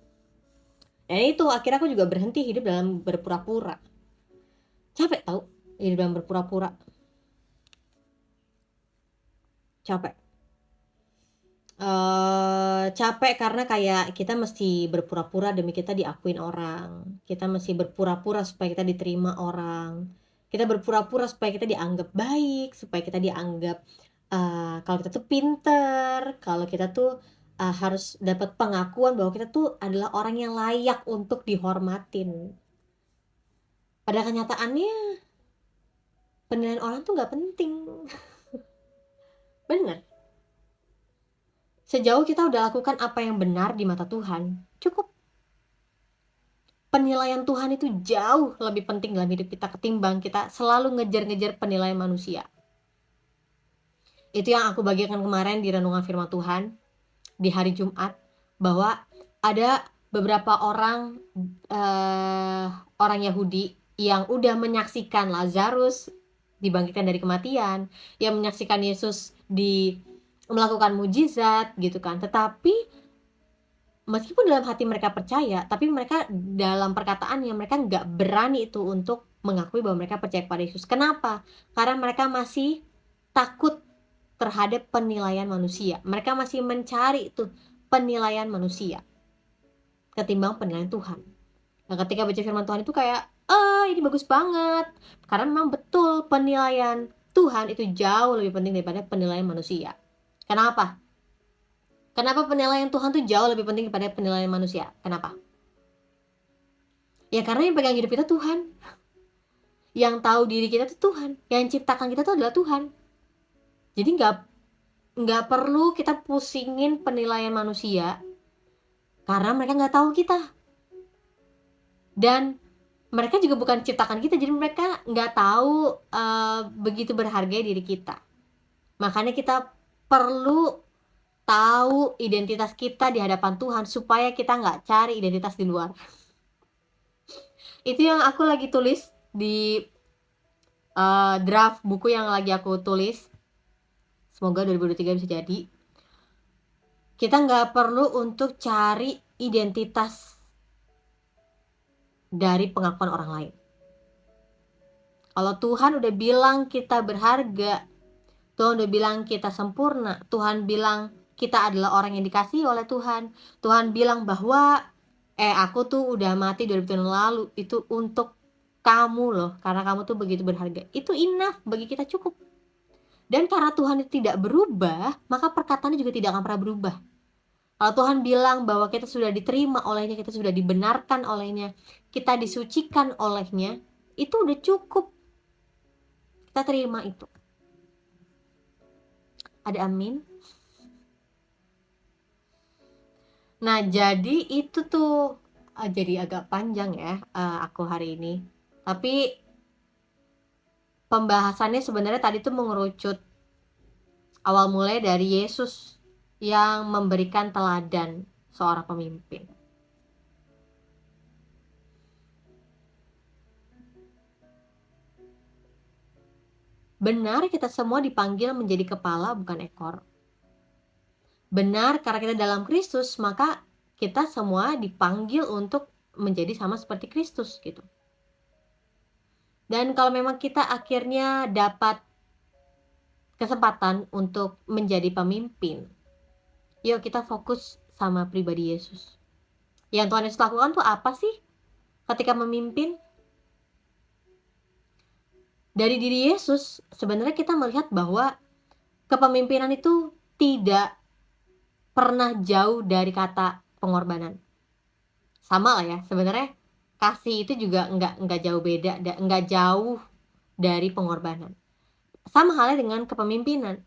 Dan itu akhirnya aku juga berhenti hidup dalam berpura-pura. Capek tau hidup dalam berpura-pura. Capek. Capek karena kayak kita mesti berpura-pura demi kita diakuin orang. Kita mesti berpura-pura supaya kita diterima orang. Kita berpura-pura supaya kita dianggap baik, supaya kita dianggap kalau kita tuh pinter, kalau kita tuh harus dapat pengakuan bahwa kita tuh adalah orang yang layak untuk dihormatin. Pada kenyataannya penilaian orang tuh nggak penting. Bener. Sejauh kita udah lakukan apa yang benar di mata Tuhan, cukup. Penilaian Tuhan itu jauh lebih penting dalam hidup kita ketimbang kita selalu ngejar-ngejar penilaian manusia. Itu yang aku bagikan kemarin di renungan firman Tuhan di hari Jumat, bahwa ada beberapa orang Yahudi yang udah menyaksikan Lazarus dibangkitkan dari kematian, yang menyaksikan Yesus melakukan mujizat gitu kan. Tetapi meskipun dalam hati mereka percaya, tapi mereka dalam perkataannya mereka nggak berani itu untuk mengakui bahwa mereka percaya kepada Yesus. Kenapa? Karena mereka masih takut terhadap penilaian manusia. Mereka masih mencari itu penilaian manusia ketimbang penilaian Tuhan. Nah, ketika baca firman Tuhan itu kayak, ini bagus banget. Karena memang betul penilaian Tuhan itu jauh lebih penting daripada penilaian manusia. Kenapa? Kenapa penilaian Tuhan tuh jauh lebih penting daripada penilaian manusia? Kenapa? Ya karena yang pegang hidup kita Tuhan. Yang tahu diri kita itu Tuhan, yang ciptakan kita itu adalah Tuhan. Jadi nggak perlu kita pusingin penilaian manusia, karena mereka nggak tahu kita. Dan mereka juga bukan ciptakan kita, jadi mereka nggak tahu begitu berharga diri kita. Makanya kita perlu tahu identitas kita di hadapan Tuhan, supaya kita nggak cari identitas di luar. Itu yang aku lagi tulis di draft buku yang lagi aku tulis. Semoga 2023 bisa jadi. Kita nggak perlu untuk cari identitas dari pengakuan orang lain. Kalau Tuhan udah bilang kita berharga, Tuhan udah bilang kita sempurna, Tuhan bilang kita adalah orang yang dikasihi oleh Tuhan, Tuhan bilang bahwa aku tuh udah mati 2000 tahun lalu, itu untuk kamu loh, karena kamu tuh begitu berharga. Itu enough bagi kita, cukup. Dan karena Tuhan itu tidak berubah, maka perkataannya juga tidak akan pernah berubah. Kalau Tuhan bilang bahwa kita sudah diterima olehnya, kita sudah dibenarkan olehnya, kita disucikan olehnya, itu udah cukup. Kita terima itu. Ada amin? Nah, jadi itu tuh jadi agak panjang ya aku hari ini. Tapi pembahasannya sebenarnya tadi tuh mengerucut awal mulai dari Yesus yang memberikan teladan seorang pemimpin. Benar kita semua dipanggil menjadi kepala bukan ekor. Benar karena kita dalam Kristus, maka kita semua dipanggil untuk menjadi sama seperti Kristus gitu. Dan kalau memang kita akhirnya dapat kesempatan untuk menjadi pemimpin, yuk kita fokus sama pribadi Yesus. Yang Tuhan Yesus lakukan tuh apa sih ketika memimpin? Dari diri Yesus sebenarnya kita melihat bahwa kepemimpinan itu tidak pernah jauh dari kata pengorbanan. Sama lah ya, sebenarnya kasih itu juga nggak jauh beda, nggak jauh dari pengorbanan. Sama halnya dengan kepemimpinan.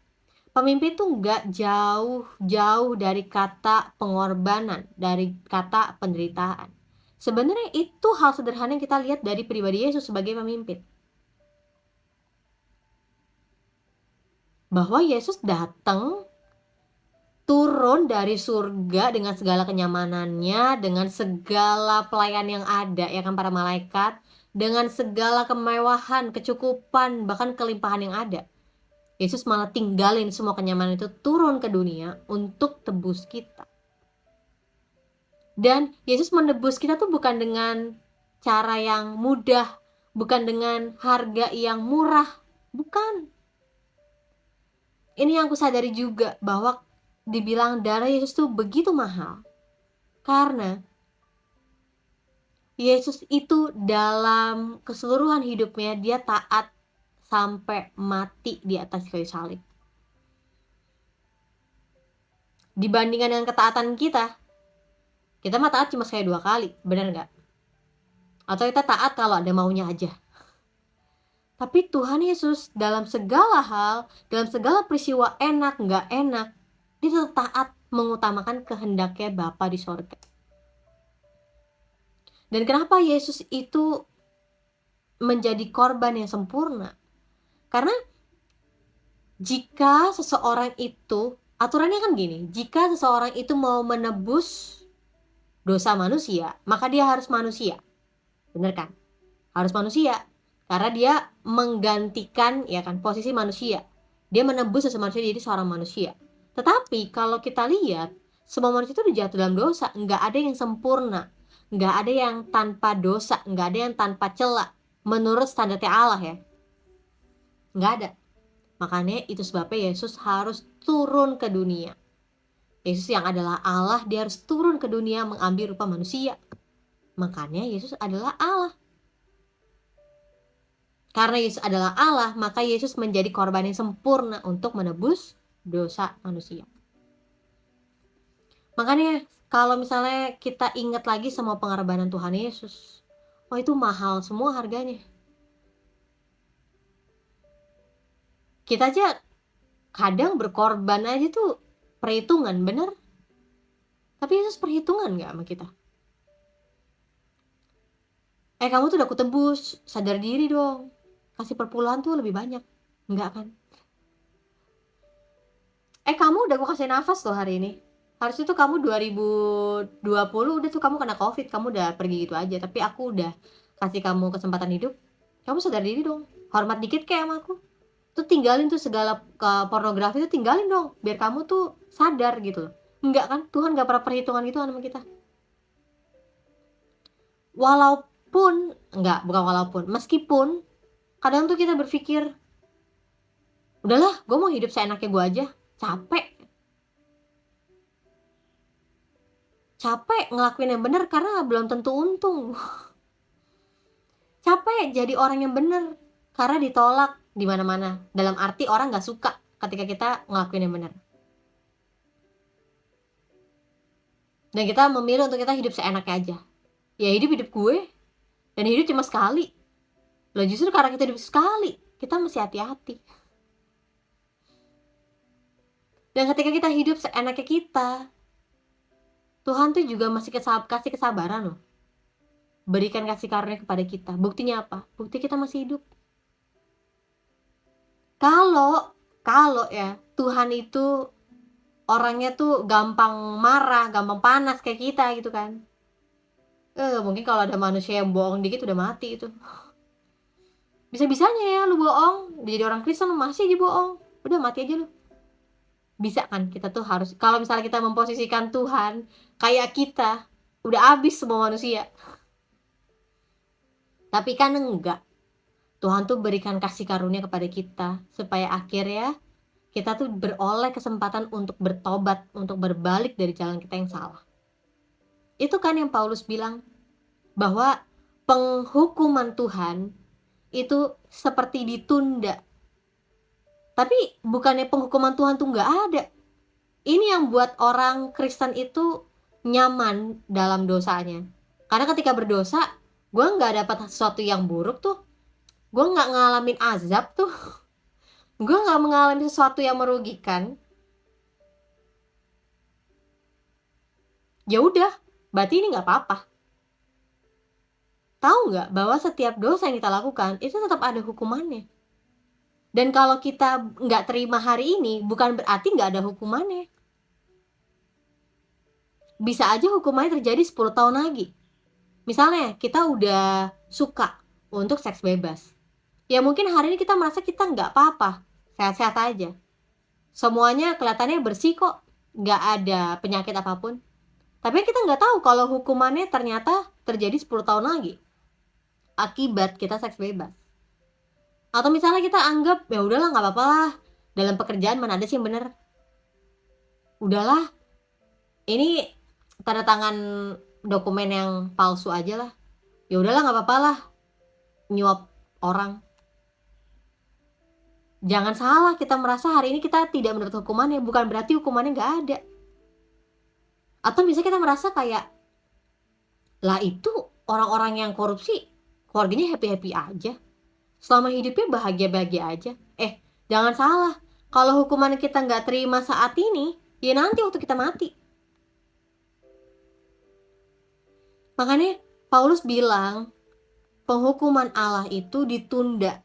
Pemimpin tuh nggak jauh dari kata pengorbanan, dari kata penderitaan. Sebenarnya itu hal sederhana yang kita lihat dari pribadi Yesus sebagai pemimpin. Bahwa Yesus datang, turun dari surga dengan segala kenyamanannya, dengan segala pelayan yang ada, ya kan, para malaikat, dengan segala kemewahan, kecukupan, bahkan kelimpahan yang ada. Yesus malah tinggalin semua kenyamanan itu, turun ke dunia untuk tebus kita. Dan Yesus menebus kita tuh bukan dengan cara yang mudah, bukan dengan harga yang murah, bukan. Ini yang aku sadari juga, bahwa dibilang darah Yesus tuh begitu mahal karena Yesus itu dalam keseluruhan hidupnya dia taat sampai mati di atas kayu salib. Dibandingkan dengan ketaatan kita mah taat cuma sekali 2 kali, benar nggak? Atau kita taat kalau ada maunya aja. Tapi Tuhan Yesus dalam segala hal, dalam segala peristiwa enak nggak enak, dia tetap taat mengutamakan kehendaknya Bapa di sorga. Dan kenapa Yesus itu menjadi korban yang sempurna? Karena jika seseorang itu, aturannya kan gini, jika seseorang itu mau menebus dosa manusia, maka dia harus manusia. Bener kan? Harus manusia. Karena dia menggantikan, ya kan, posisi manusia. Dia menebus dosa manusia jadi seorang manusia. Tetapi kalau kita lihat, semua manusia itu udah jatuh dalam dosa. Nggak ada yang sempurna. Nggak ada yang tanpa dosa. Nggak ada yang tanpa celah. Menurut standarnya Allah ya. Nggak ada. Makanya itu sebabnya Yesus harus turun ke dunia. Yesus yang adalah Allah, dia harus turun ke dunia mengambil rupa manusia. Makanya Yesus adalah Allah. Karena Yesus adalah Allah, maka Yesus menjadi korban yang sempurna untuk menebus dosa manusia. Makanya kalau misalnya kita ingat lagi sama pengorbanan Tuhan Yesus, itu mahal semua harganya. Kita aja kadang berkorban aja tuh perhitungan, bener? Tapi Yesus perhitungan nggak sama kita? Kamu tuh udah kutebus, sadar diri dong. Kasih perpuluhan tuh lebih banyak. Enggak kan? Kamu udah gue kasih nafas loh hari ini. Harusnya tuh kamu 2020 udah tuh kamu kena COVID, kamu udah pergi gitu aja. Tapi aku udah kasih kamu kesempatan hidup. Kamu sadar diri dong. Hormat dikit kayak sama aku. Tuh tinggalin tuh segala pornografi tuh tinggalin dong. Biar kamu tuh sadar gitu loh. Enggak kan? Tuhan gak pernah perhitungan gitu sama kita. Walaupun, enggak, bukan walaupun, meskipun kadang tuh kita berpikir, udahlah, gue mau hidup seenaknya gue aja. Capek ngelakuin yang bener karena belum tentu untung. Capek jadi orang yang bener karena ditolak di mana-mana. Dalam arti orang nggak suka ketika kita ngelakuin yang bener. Dan kita memilih untuk kita hidup seenaknya aja. Ya hidup gue. Dan hidup cuma sekali. Loh justru karena kita hidup sekali, kita mesti hati-hati. Dan ketika kita hidup seenaknya kita, Tuhan tuh juga masih kasih kesabaran loh. Berikan kasih karunia kepada kita. Buktinya apa? Bukti kita masih hidup. Kalau ya Tuhan itu orangnya tuh gampang marah, gampang panas kayak kita gitu kan. Mungkin kalau ada manusia yang bohong dikit udah mati itu. Bisa-bisanya ya lu bohong, jadi orang Kristen lu masih aja bohong. Udah mati aja lu. Bisa kan? Kita tuh harus, kalau misalnya kita memposisikan Tuhan kayak kita, udah habis semua manusia. Tapi kan enggak. Tuhan tuh berikan kasih karunia kepada kita supaya akhirnya kita tuh beroleh kesempatan untuk bertobat, untuk berbalik dari jalan kita yang salah. Itu kan yang Paulus bilang, bahwa penghukuman Tuhan itu seperti ditunda. Tapi bukannya penghukuman Tuhan tuh nggak ada. Ini yang buat orang Kristen itu nyaman dalam dosanya. Karena ketika berdosa, gue nggak dapat sesuatu yang buruk tuh. Gue nggak ngalamin azab tuh. Gue nggak mengalami sesuatu yang merugikan. Ya udah, berarti ini nggak apa-apa. Tahu nggak bahwa setiap dosa yang kita lakukan itu tetap ada hukumannya. Dan kalau kita nggak terima hari ini, bukan berarti nggak ada hukumannya. Bisa aja hukumannya terjadi 10 tahun lagi. Misalnya kita udah suka untuk seks bebas. Ya mungkin hari ini kita merasa kita nggak apa-apa, sehat-sehat aja. Semuanya kelihatannya bersih kok, nggak ada penyakit apapun. Tapi kita nggak tahu kalau hukumannya ternyata terjadi 10 tahun lagi. Akibat kita seks bebas. Atau misalnya kita anggap, ya udahlah nggak apa-apa lah. Dalam pekerjaan mana ada sih yang bener. Udahlah, ini tanda tangan dokumen yang palsu aja lah. Ya udahlah nggak apa-apa lah, nyuap orang. Jangan salah, kita merasa hari ini kita tidak mendapat hukumannya, bukan berarti hukumannya nggak ada. Atau bisa kita merasa kayak, lah itu orang-orang yang korupsi keluarganya happy-happy aja, selama hidupnya bahagia-bahagia aja. Jangan salah, kalau hukuman kita nggak terima saat ini, ya nanti waktu kita mati. Makanya Paulus bilang penghukuman Allah itu ditunda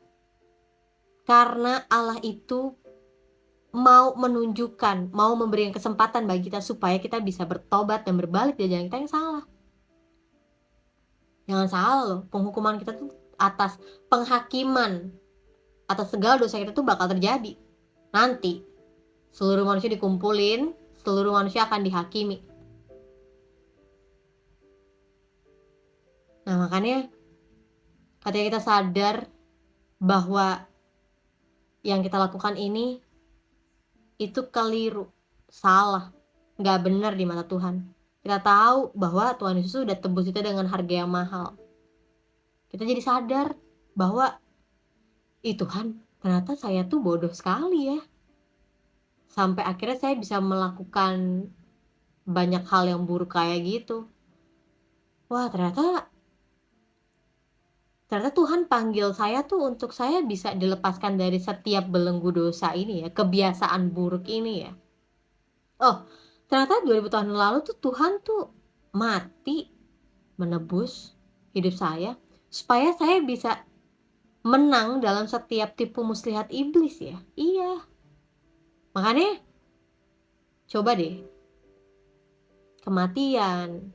karena Allah itu mau menunjukkan, mau memberikan kesempatan bagi kita supaya kita bisa bertobat dan berbalik dari jalan kita yang salah. Jangan salah loh, penghukuman kita tuh atas penghakiman atas segala dosa kita tuh bakal terjadi. Nanti seluruh manusia dikumpulin, seluruh manusia akan dihakimi. Nah makanya ketika kita sadar bahwa yang kita lakukan ini itu keliru, salah, gak benar di mata Tuhan. Kita tahu bahwa Tuhan Yesus sudah tebus kita dengan harga yang mahal. Kita jadi sadar bahwa Tuhan, ternyata saya tuh bodoh sekali ya. Sampai akhirnya saya bisa melakukan banyak hal yang buruk kayak gitu. Wah ternyata Ternyata Tuhan panggil saya tuh untuk saya bisa dilepaskan dari setiap belenggu dosa ini ya, kebiasaan buruk ini ya. Oh, ternyata 2000 tahun yang lalu tuh Tuhan tuh mati menebus hidup saya, supaya saya bisa menang dalam setiap tipu muslihat iblis ya. Iya, makanya coba deh, kematian,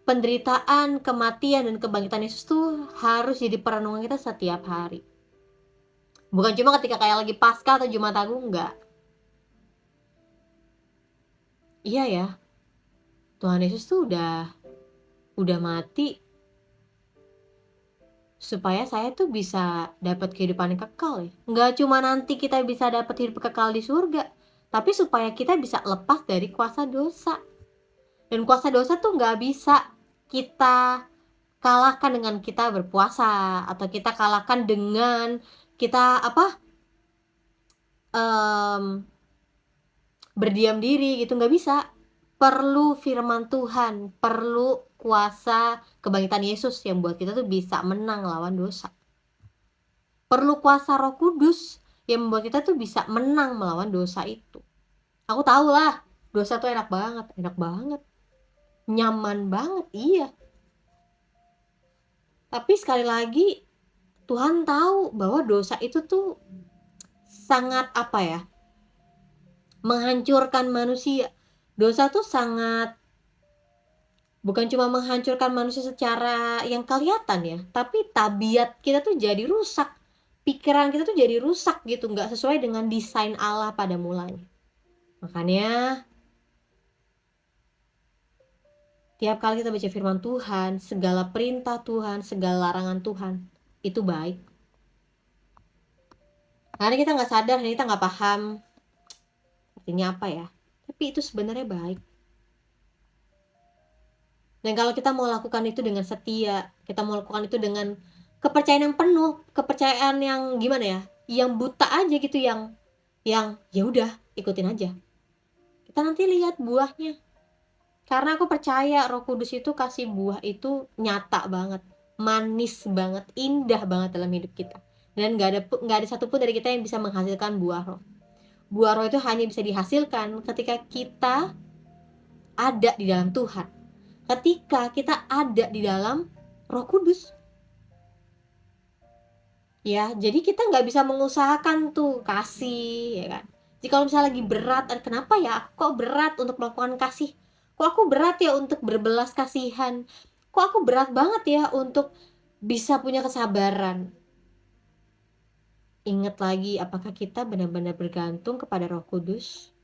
penderitaan, kematian, dan kebangkitan Yesus tuh harus jadi perenungan kita setiap hari. Bukan cuma ketika kayak lagi Paskah atau Jumat Agung, enggak. Iya ya, Tuhan Yesus tuh udah mati supaya saya tuh bisa dapat kehidupan yang kekal ya. Nggak cuma nanti kita bisa dapat hidup kekal di surga, tapi supaya kita bisa lepas dari kuasa dosa. Dan kuasa dosa tuh nggak bisa kita kalahkan dengan kita berpuasa, atau kita kalahkan dengan kita berdiam diri gitu, nggak bisa. Perlu firman Tuhan, perlu kuasa kebangkitan Yesus yang buat kita tuh bisa menang lawan dosa. Perlu kuasa Roh Kudus yang membuat kita tuh bisa menang melawan dosa itu. Aku tahu lah, dosa tuh enak banget, nyaman banget, iya. Tapi sekali lagi, Tuhan tahu bahwa dosa itu tuh sangat menghancurkan manusia. Dosa tuh sangat bukan cuma menghancurkan manusia secara yang kelihatan ya, tapi tabiat kita tuh jadi rusak. Pikiran kita tuh jadi rusak gitu, nggak sesuai dengan desain Allah pada mulanya. Makanya tiap kali kita baca firman Tuhan, segala perintah Tuhan, segala larangan Tuhan, itu baik. Karena kita nggak sadar, kita nggak paham artinya apa ya. Tapi itu sebenarnya baik. Dan kalau kita mau lakukan itu dengan setia, kita mau lakukan itu dengan kepercayaan yang penuh, kepercayaan yang gimana ya, yang buta aja gitu, yang ya udah ikutin aja. Kita nanti lihat buahnya. Karena aku percaya Roh Kudus itu kasih buah itu nyata banget, manis banget, indah banget dalam hidup kita. Dan nggak ada satupun dari kita yang bisa menghasilkan buah roh. Buah roh itu hanya bisa dihasilkan ketika kita ada di dalam Tuhan, ketika kita ada di dalam Roh Kudus. Ya, jadi kita nggak bisa mengusahakan tuh kasih, ya kan? Jadi kalau misalnya lagi berat, kenapa ya kok berat untuk melakukan kasih? Kok aku berat ya untuk berbelas kasihan? Kok aku berat banget ya untuk bisa punya kesabaran? Ingat lagi, apakah kita benar-benar bergantung kepada Roh Kudus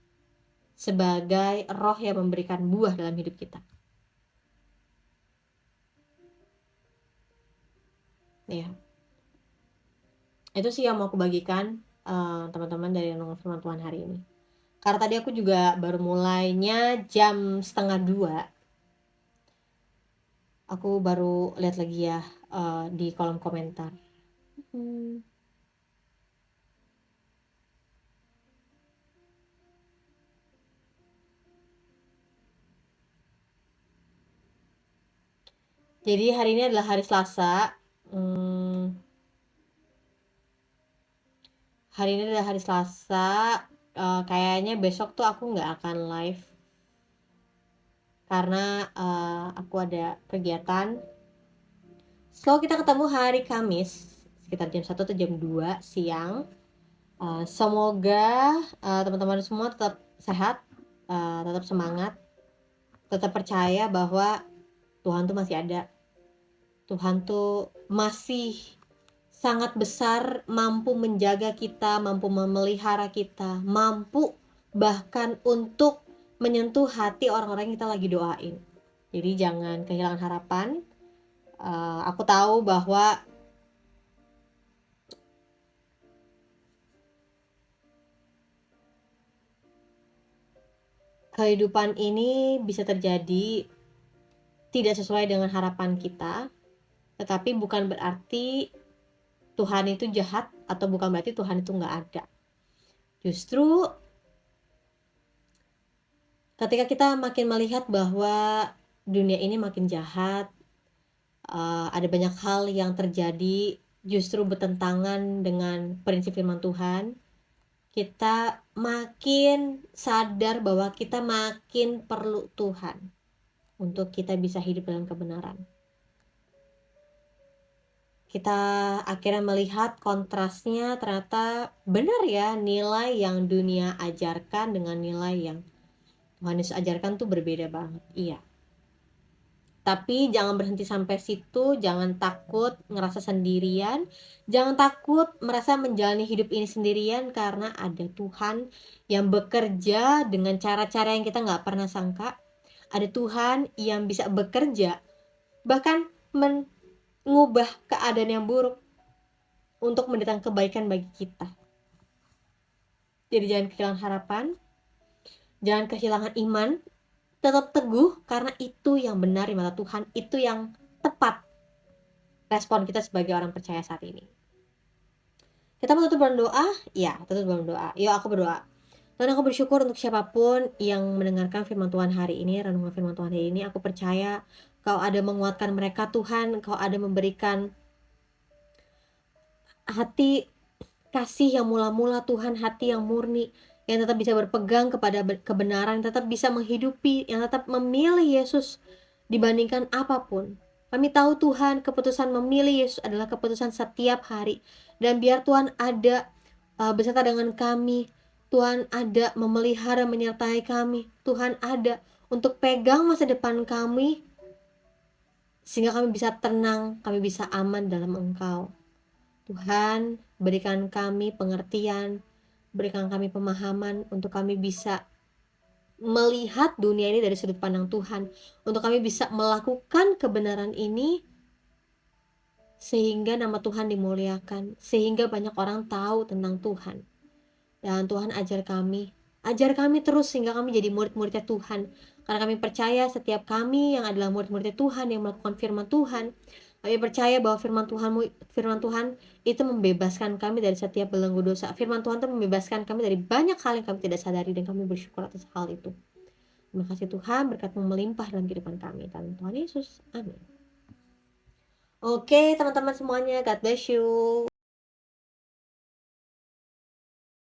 sebagai roh yang memberikan buah dalam hidup kita? Ya, itu sih yang mau aku bagikan teman-teman dari renungan firman Tuhan hari ini. Karena tadi aku juga baru mulainya jam 1:30. Aku baru lihat lagi ya di kolom komentar. Jadi hari ini adalah hari Selasa. Hari ini adalah hari Selasa. Kayaknya besok tuh aku nggak akan live karena aku ada kegiatan. So kita ketemu hari Kamis sekitar jam 1 atau jam 2 siang. Semoga teman-teman semua tetap sehat, tetap semangat, tetap percaya bahwa Tuhan tuh masih ada. Tuhan tuh masih sangat besar, mampu menjaga kita, mampu memelihara kita, mampu bahkan untuk menyentuh hati orang-orang yang kita lagi doain. Jadi jangan kehilangan harapan. Aku tahu bahwa kehidupan ini bisa terjadi tidak sesuai dengan harapan kita, tetapi bukan berarti Tuhan itu jahat, atau bukan berarti Tuhan itu nggak ada. Justru ketika kita makin melihat bahwa dunia ini makin jahat, ada banyak hal yang terjadi justru bertentangan dengan prinsip firman Tuhan, kita makin sadar bahwa kita makin perlu Tuhan untuk kita bisa hidup dalam kebenaran. Kita akhirnya melihat kontrasnya, ternyata benar ya, nilai yang dunia ajarkan dengan nilai yang Tuhan Yesus ajarkan tuh berbeda banget. Iya. Tapi jangan berhenti sampai situ, jangan takut ngerasa sendirian, jangan takut merasa menjalani hidup ini sendirian, karena ada Tuhan yang bekerja dengan cara-cara yang kita nggak pernah sangka. Ada Tuhan yang bisa bekerja, bahkan mengubah keadaan yang buruk untuk mendatangkan kebaikan bagi kita. Jadi jangan kehilangan harapan, jangan kehilangan iman, tetap teguh karena itu yang benar di mata Tuhan, itu yang tepat respon kita sebagai orang percaya saat ini. Kita mau tutup berdoa? Ya, tutup berdoa. Yuk aku berdoa. Tuhan, aku bersyukur untuk siapapun yang mendengarkan firman Tuhan hari ini, renungan firman Tuhan hari ini. Aku percaya Kau ada menguatkan mereka Tuhan, Kau ada memberikan hati kasih yang mula-mula Tuhan, hati yang murni, yang tetap bisa berpegang kepada kebenaran, tetap bisa menghidupi, yang tetap memilih Yesus dibandingkan apapun. Kami tahu Tuhan, keputusan memilih Yesus adalah keputusan setiap hari. Dan biar Tuhan ada beserta dengan kami, Tuhan ada memelihara menyertai kami, Tuhan ada untuk pegang masa depan kami, sehingga kami bisa tenang, kami bisa aman dalam Engkau. Tuhan, berikan kami pengertian, berikan kami pemahaman untuk kami bisa melihat dunia ini dari sudut pandang Tuhan, untuk kami bisa melakukan kebenaran ini sehingga nama Tuhan dimuliakan, sehingga banyak orang tahu tentang Tuhan. Dan Tuhan ajar kami terus sehingga kami jadi murid-muridnya Tuhan, karena kami percaya setiap kami yang adalah murid-muridnya Tuhan, yang melakukan firman Tuhan, kami percaya bahwa firman Tuhan itu membebaskan kami dari setiap belenggu dosa. Firman Tuhan itu membebaskan kami dari banyak hal yang kami tidak sadari, dan kami bersyukur atas hal itu. Terima kasih Tuhan, berkat-Mu melimpah dalam kehidupan kami. Dalam Tuhan Yesus, amin. Oke teman-teman semuanya, God bless you.